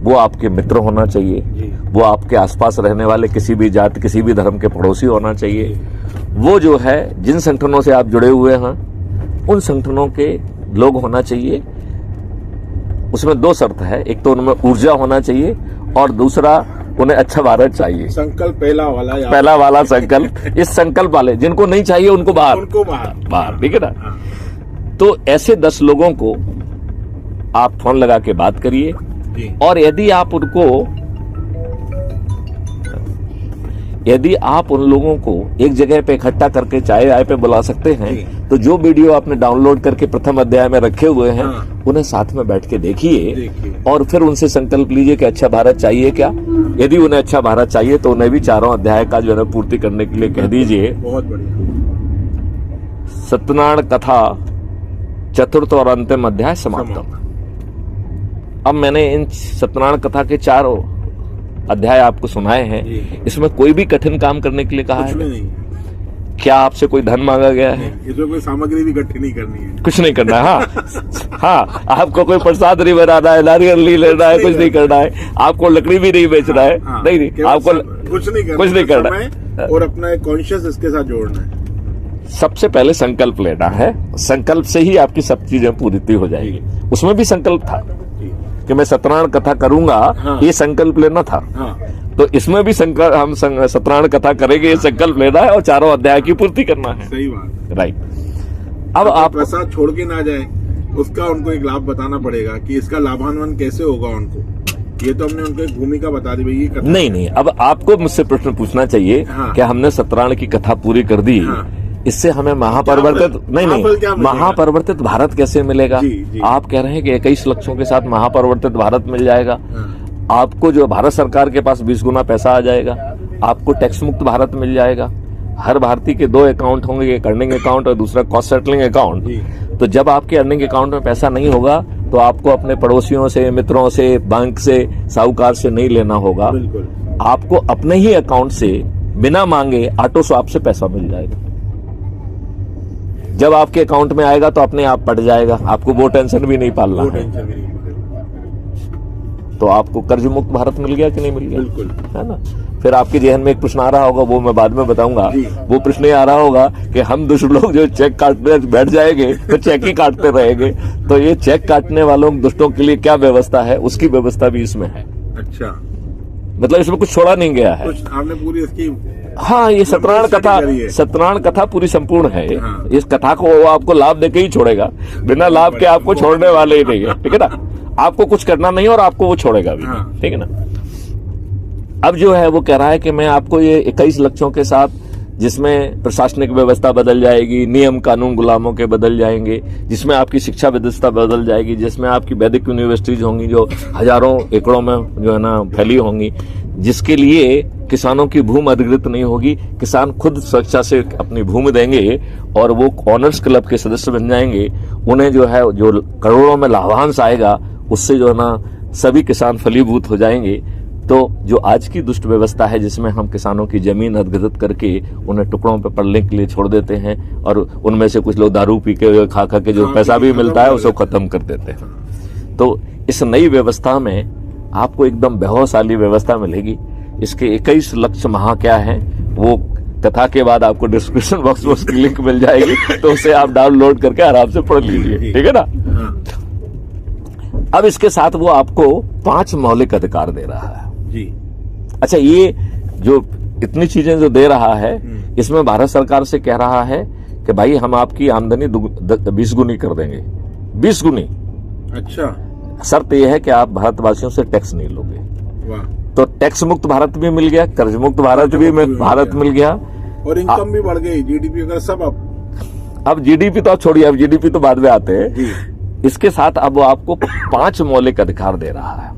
वो आपके मित्र होना चाहिए, वो आपके आसपास रहने वाले किसी भी जाति किसी भी धर्म के पड़ोसी होना चाहिए। वो जो है जिन संगठनों से आप जुड़े हुए हैं उन संगठनों के लोग होना चाहिए। उसमें दो शर्त है, एक तो उनमें ऊर्जा होना चाहिए और दूसरा उन्हें अच्छा भारत चाहिए। संकल्प पहला वाला संकल्प। इस संकल्प वाले जिनको नहीं चाहिए उनको बाहर, ठीक है ना। तो ऐसे 10 लोगों को आप फोन लगा के बात करिए और यदि आप उन लोगों को एक जगह पे इकट्ठा करके चाय पे बुला सकते हैं तो जो वीडियो आपने डाउनलोड करके प्रथम अध्याय में रखे हुए हैं उन्हें साथ में बैठ के देखिए और फिर उनसे संकल्प लीजिए कि अच्छा भारत चाहिए क्या। यदि उन्हें अच्छा भारत चाहिए तो उन्हें भी चारों अध्याय का जो है पूर्ति करने के लिए कह दीजिए। बहुत बढ़िया। सत्यनारायण कथा चतुर्थ और अंतिम अध्याय समाप्त। अब मैंने इन सत्यनारायण कथा के 4 अध्याय आपको सुनाए हैं। इसमें कोई भी कठिन काम करने के लिए कहा है? नहीं। क्या आपसे कोई धन मांगा गया है? इसमें कोई सामग्री भी इकट्ठी नहीं करनी है, कुछ नहीं करना है। हाँ, आपको कोई प्रसाद नहीं बनाना है, नारियल नहीं लेना है, कुछ नहीं करना है, आपको लकड़ी भी नहीं बेचना है। नहीं, आपको कुछ नहीं करना है और अपना कॉन्शियस इसके साथ जोड़ना है। सबसे पहले संकल्प लेना है, संकल्प से ही आपकी सब चीजें पूरी हो जाएगी। उसमें भी संकल्प था कि मैं सत्यनारायण कथा करूंगा, ये संकल्प लेना था। तो इसमें भी हम सत्यनारायण कथा करेंगे, ये संकल्प लेना है और चारों अध्याय की पूर्ति करना है। सही बात, राइट। अब आप प्रसाद छोड़ के ना जाए, उसका उनको एक लाभ बताना पड़ेगा कि इसका लाभान्वित कैसे होगा उनको। ये तो हमने उनको एक भूमिका बता दी, भाई ये कथा नहीं। अब आपको मुझसे प्रश्न पूछना चाहिए कि हमने सत्यनारायण की कथा पूरी कर दी, इससे हमें महापरिवर्तित भारत कैसे मिलेगा? आप कह रहे हैं कि 21 लक्षों के साथ महापरिवर्तित भारत मिल जाएगा। आपको जो भारत सरकार के पास 20 गुना पैसा आ जाएगा, आपको टैक्स मुक्त भारत मिल जाएगा। हर भारतीय के 2 अकाउंट होंगे, एक अर्निंग अकाउंट और दूसरा कॉस्ट सेटलिंग अकाउंट। तो जब आपके अर्निंग अकाउंट में पैसा नहीं होगा तो आपको अपने पड़ोसियों से, मित्रों से, बैंक से, साहूकार से नहीं लेना होगा। आपको अपने ही अकाउंट से बिना मांगे ऑटो स्वैप से पैसा मिल जाएगा। जब आपके अकाउंट में आएगा तो अपने आप पट जाएगा, आपको वो टेंशन भी नहीं पालना है। तो आपको कर्ज मुक्त भारत मिल गया कि नहीं मिल गया? बिल्कुल, है ना। फिर आपके जहन में एक प्रश्न आ रहा होगा, वो मैं बाद में बताऊंगा। वो प्रश्न ये आ रहा होगा कि हम दुष्ट लोग जो चेक काटने बैठ जाएंगे तो चेक ही काटते रहेंगे। तो ये चेक काटने वालों दुष्टों के लिए क्या व्यवस्था है, उसकी व्यवस्था भी इसमें है। अच्छा, मतलब इसमें कुछ छोड़ा नहीं गया है। आपने पूरी इसकी ये सत्यनारायण कथा पूरी संपूर्ण है। इस कथा को वो आपको लाभ देके ही छोड़ेगा, बिना लाभ के आपको छोड़ने वाले ही नहीं है, ठीक है ना। आपको कुछ करना नहीं और आपको वो छोड़ेगा भी, ठीक है ना। अब जो है वो कह रहा है कि मैं आपको ये 21 लक्षों के साथ, जिसमें प्रशासनिक व्यवस्था बदल जाएगी, नियम कानून गुलामों के बदल जाएंगे, जिसमें आपकी शिक्षा व्यवस्था बदल जाएगी, जिसमें आपकी वैदिक यूनिवर्सिटीज होंगी जो हजारों एकड़ों में जो है ना फैली होंगी, जिसके लिए किसानों की भूमि अधिकृत नहीं होगी, किसान खुद स्वेच्छा से अपनी भूमि देंगे और वो ऑनर्स क्लब के सदस्य बन जाएंगे। उन्हें जो है जो करोड़ों में लाभांश आएगा उससे जो है ना सभी किसान फलीभूत हो जाएंगे। तो जो आज की दुष्ट व्यवस्था है जिसमें हम किसानों की जमीन अधिकृत करके उन्हें टुकड़ों पर पड़ने के लिए छोड़ देते हैं और उनमें से कुछ लोग दारू पी के खा के जो पैसा भी मिलता है उसे खत्म कर देते हैं। तो इस नई व्यवस्था में आपको एकदम वैभवशाली व्यवस्था मिलेगी। इसके 21 लक्ष्य महा क्या है वो कथा के बाद आपको डिस्क्रिप्शन बॉक्स में उसकी लिंक मिल जाएगी, तो उसे आप डाउनलोड करके आराम से पढ़ लीजिए, ठीक है ना। अब इसके साथ वो आपको 5 मौलिक अधिकार दे रहा है जी। अच्छा, ये जो इतनी चीजें जो दे रहा है इसमें भारत सरकार से कह रहा है कि भाई हम आपकी आमदनी 20 गुनी कर देंगे, 20 गुनी। अच्छा, शर्त यह है कि आप भारतवासियों से टैक्स नहीं लोगे। वाह। तो टैक्स मुक्त भारत भी मिल गया, कर्ज मुक्त भारत भी मिल गया और इनकम भी बढ़ गई, जीडीपी वगैरह सब। अब जीडीपी तो आप छोड़िए, अब जीडीपी तो बाद में आते हैं। इसके साथ अब वो आपको 5 मौलिक अधिकार दे रहा है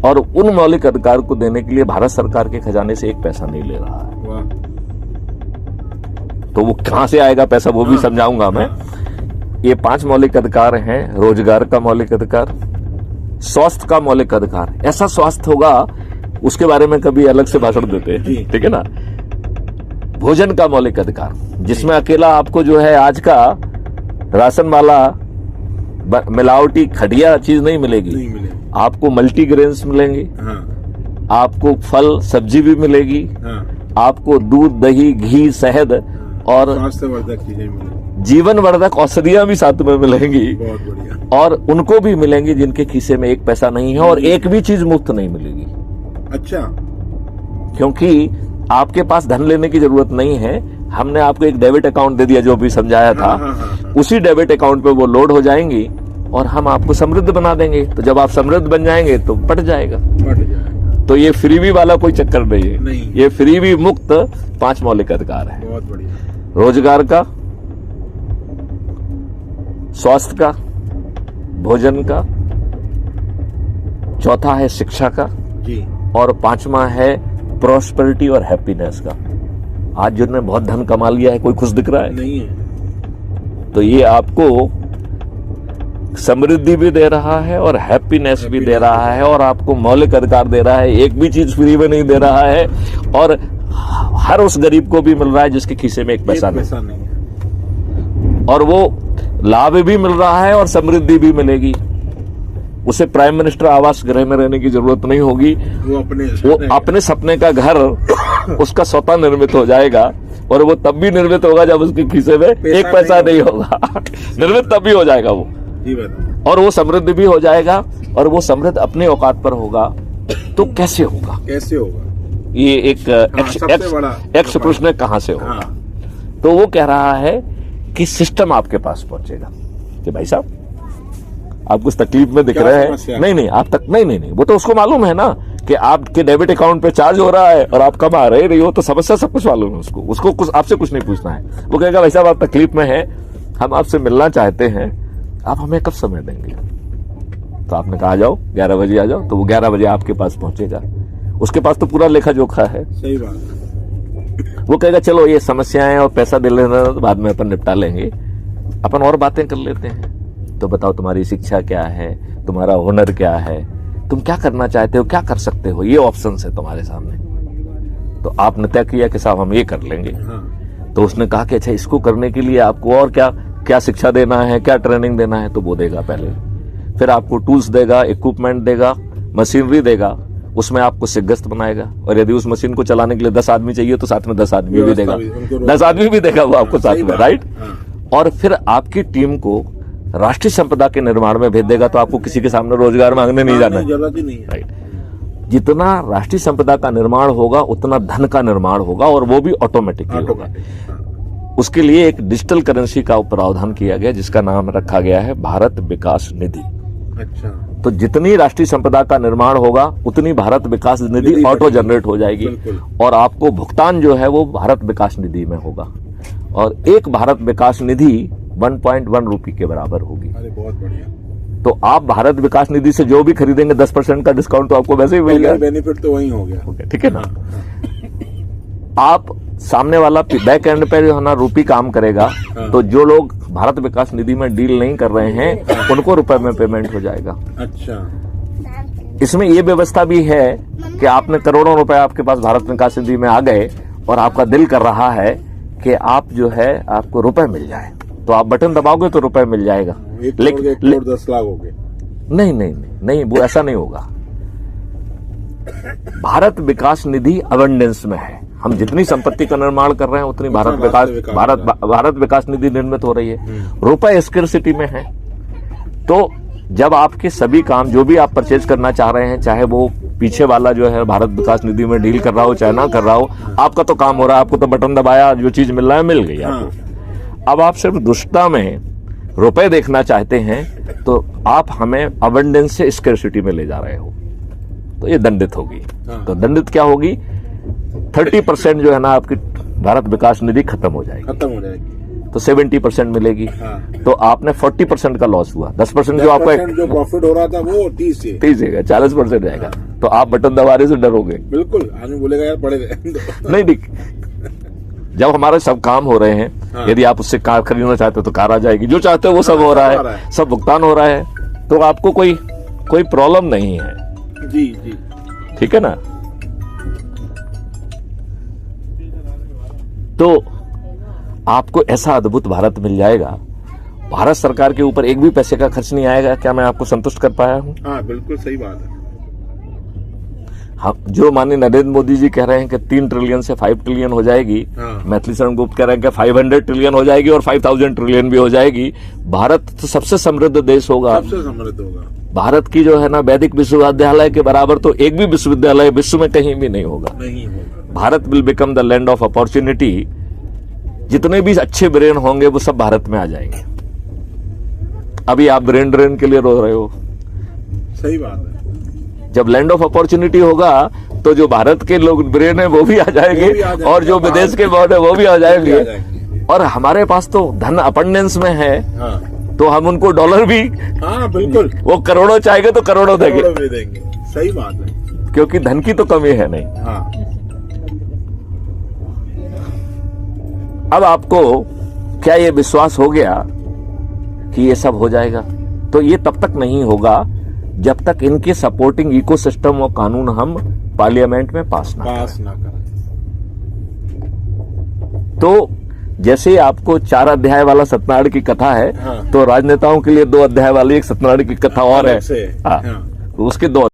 और उन मौलिक अधिकार को देने के लिए भारत सरकार के खजाने से 1 पैसा नहीं ले रहा है। वाह। तो वो कहां से आएगा पैसा वो भी समझाऊंगा मैं। ये 5 मौलिक अधिकार हैं। रोजगार का मौलिक अधिकार, स्वास्थ्य का मौलिक अधिकार, ऐसा स्वास्थ्य होगा उसके बारे में कभी अलग से भाषण देते हैं, ठीक है ना। भोजन का मौलिक अधिकार, जिसमें अकेला आपको जो है आज का राशन वाला मिलावटी खटिया चीज नहीं मिलेगी, आपको मल्टीग्रेन्स मिलेंगे, हाँ आपको फल सब्जी भी मिलेगी, हाँ, आपको दूध दही घी शहद और स्वास्थ्यवर्धक चीजें मिलेंगी, जीवन वर्धक औषधियां भी साथ में मिलेंगी, बहुत बढ़िया। और उनको भी मिलेंगी जिनके खीसे में एक पैसा नहीं है, और एक भी चीज मुफ्त नहीं मिलेगी। अच्छा, क्योंकि आपके पास धन लेने की जरूरत नहीं है, हमने आपको एक डेबिट अकाउंट दे दिया जो भी समझाया था, हाँ। उसी डेबिट अकाउंट पे वो लोड हो जाएंगी और हम आपको समृद्ध बना देंगे। तो जब आप समृद्ध बन जाएंगे तो पट जाएगा। बढ़ जाएगा। तो ये फ्रीबी वाला कोई चक्कर नहीं है, नहीं। ये फ्रीबी मुक्त 5 मौलिक अधिकार है। बहुत बढ़िया। रोजगार का, स्वास्थ्य का, भोजन का, चौथा है शिक्षा का, जी, और 5वां है प्रॉस्पेरिटी और हैप्पीनेस का। आज जिन्होंने बहुत धन कमा लिया है, कोई खुश दिख रहा है? नहीं है। तो ये आपको समृद्धि भी दे रहा है और हैप्पीनेस भी दे रहा है, और आपको मौलिक अधिकार दे रहा है। एक भी चीज फ्री में नहीं दे रहा है, और हर उस गरीब को भी मिल रहा है जिसके खीसे में एक पैसा नहीं है, और वो लाभ भी मिल रहा है और समृद्धि भी मिलेगी। उसे प्राइम मिनिस्टर आवास गृह में रहने की जरूरत नहीं होगी, वो अपने सपने का घर उसका स्वतः निर्मित हो जाएगा, और वो तब भी निर्मित होगा जब उसके खीसे में एक पैसा नहीं होगा। निर्मित तब भी हो जाएगा वो, और वो समृद्ध भी हो जाएगा, और वो समृद्ध अपने औकात पर होगा। तो कैसे होगा? कैसे होगा? ये एक एक्स प्रश्न कहां से होगा? तो वो कह रहा है कि सिस्टम आपके पास पहुंचेगा कि भाई साहब आप कुछ तकलीफ में दिख रहे हैं, नहीं आप तक नहीं, वो तो उसको मालूम है ना कि आपके डेबिट अकाउंट पे चार्ज हो रहा है और आप कमा रहे नहीं हो, तो समस्या सब कुछ मालूम है उसको कुछ आपसे कुछ नहीं पूछना है। वो कहेगा भाई साहब आप तकलीफ में हैं, हम आपसे मिलना चाहते हैं, आप हमें कब समय देंगे? तो आपने कहा जाओ 11 बजे आ जाओ, तो वो 11 बजे आपके पास पहुंचेगा। उसके पास तो पूरा लेखा जोखा है। सही बात। वो कहेगा चलो ये समस्याएं और पैसा दे लेना तो बाद में अपन निपटा लेंगे, अपन और बातें कर लेते हैं। तो बताओ तुम्हारी शिक्षा क्या है, तुम्हारा हुनर क्या है, तुम क्या करना चाहते हो, क्या कर सकते हो, ये ऑप्शंस है तुम्हारे सामने। तो आपने तय किया कि साहब हम ये कर लेंगे। तो उसने कहा कि अच्छा इसको करने के लिए आपको और क्या शिक्षा देना है, क्या ट्रेनिंग देना है, तो वो देगा पहले। फिर आपको टूल्स देगा, इक्विपमेंट देगा, मशीनरी देगा, उसमें आपको सिग्गस्त बनाएगा, और यदि उस मशीन को चलाने के लिए 10 आदमी चाहिए तो साथ में 10 आदमी भी देगा, 10 आदमी भी देगा वो आपको साथ में, राइट। और फिर आपकी टीम को राष्ट्रीय संपदा के निर्माण में भेज देगा, तो आपको किसी के सामने रोजगार मांगने नहीं जाना है, राइट। जितना राष्ट्रीय संपदा का निर्माण होगा उतना धन का निर्माण होगा, और वो भी ऑटोमेटिकली होगा। उसके लिए एक डिजिटल करेंसी का प्रावधान किया गया जिसका नाम रखा गया है भारत विकास निधि। अच्छा। तो जितनी राष्ट्रीय संपदा का निर्माण होगा उतनी भारत विकास निधि ऑटो जनरेट हो जाएगी, और आपको भुगतान जो है वो भारत विकास निधि में होगा, और एक भारत विकास निधि 1.1 रुपये के बराबर होगी। अरे बहुत बढ़िया। तो आप भारत विकास निधि से जो भी खरीदेंगे 10% का डिस्काउंट तो आपको वैसे ही मिल गया, बेनिफिट तो वही हो गया, ठीक है ना। आप सामने वाला बैक एंड पे जो है ना रुपी काम करेगा, तो जो लोग भारत विकास निधि में डील नहीं कर रहे हैं उनको रुपए में पेमेंट हो जाएगा। अच्छा। इसमें ये व्यवस्था भी है कि आपने करोड़ों रुपए आपके पास भारत विकास निधि में आ गए, और आपका दिल कर रहा है कि आप जो है आपको रुपए मिल जाए, तो आप बटन दबाओगे तो रुपए मिल जाएगा। लेकिन 10 लाख हो गए? नहीं, वो ऐसा नहीं होगा। भारत विकास निधि अबंडेंस में है, हम जितनी संपत्ति का निर्माण कर रहे हैं उतनी भारत विकास निधि निर्मित हो रही है। रुपए स्कैर्सिटी में है, तो जब आपके सभी काम जो भी आप परचेज करना चाह रहे हैं, चाहे वो पीछे वाला जो है भारत विकास निधि में डील कर रहा हो चाहे ना कर रहा हो, आपका तो काम हो रहा है, आपको तो बटन दबाया, जो चीज मिल रहा है मिल गई आपको। अब आप सिर्फ दुष्टता में रुपए देखना चाहते हैं, तो आप हमें अबंडेंस से स्कैर्सिटी में ले जा रहे हो, तो ये दंडित होगी। तो दंडित क्या होगी? 30% जो है ना आपकी भारत विकास निधि खत्म हो जाएगी, तो 70% मिलेगी। तो आपने 40% का लॉस हुआ, 10% जो आपका जो प्रॉफिट हो रहा था वो 30 है, 40% जाएगा। तो आप बटन दबाने से डरोगे? बिल्कुल, आदमी बोलेगा यार पड़े रहे। नहीं, जब हमारे सब काम हो रहे हैं, यदि आप उससे कार खरीदना चाहते हो तो कार आ जाएगी, जो चाहते हो वो सब हो रहा है, सब भुगतान हो रहा है, तो आपको कोई प्रॉब्लम नहीं है। जी, ठीक है ना। तो आपको ऐसा अद्भुत भारत मिल जाएगा, भारत सरकार के ऊपर एक भी पैसे का खर्च नहीं आएगा, क्या मैं आपको संतुष्ट कर पाया हूं? हाँ बिल्कुल सही बात है। हम जो माननीय नरेंद्र मोदी जी कह रहे हैं कि 3 ट्रिलियन से 5 ट्रिलियन हो जाएगी, हाँ। मैथिली शरण गुप्त कह रहे हैं कि 500 ट्रिलियन हो जाएगी और 5000 ट्रिलियन भी हो जाएगी। भारत तो सबसे समृद्ध देश होगा। सबसे समृद्ध होगा। भारत की जो है ना वैदिक विश्वविद्यालय के बराबर तो एक भी विश्वविद्यालय विश्व में कहीं भी नहीं होगा। नहीं होगा। Bharat will become the land of opportunity. जितने भी अच्छे ब्रेन होंगे वो सब भारत में आ जाएंगे। अभी आप ब्रेन ड्रेन के लिए रो रहे हो, सही बात है। जब लैंड ऑफ अपॉर्चुनिटी होगा तो जो भारत के लोग ब्रेन है वो भी आ जाएंगे और जो विदेश के बॉर्ड है वो भी आ जाएंगे। और हमारे पास तो धन अबंडेंस में है, हाँ। तो हम उनको डॉलर भी, हाँ बिल्कुल, वो करोड़ों चाहेंगे तो करोड़ों देंगे, करोड़ों भी देंगे। सही बात है, क्योंकि धन की तो कमी है नहीं। हाँ। अब आपको क्या ये विश्वास हो गया कि ये सब हो जाएगा? तो ये तब तक नहीं होगा जब तक इनके सपोर्टिंग इकोसिस्टम और कानून हम पार्लियामेंट में पास ना करें। तो जैसे आपको 4 अध्याय वाला सत्यनारायण की कथा है, हाँ। तो राजनेताओं के लिए 2 अध्याय वाली एक सत्यनारायण की कथा और है। हाँ। तो उसके 2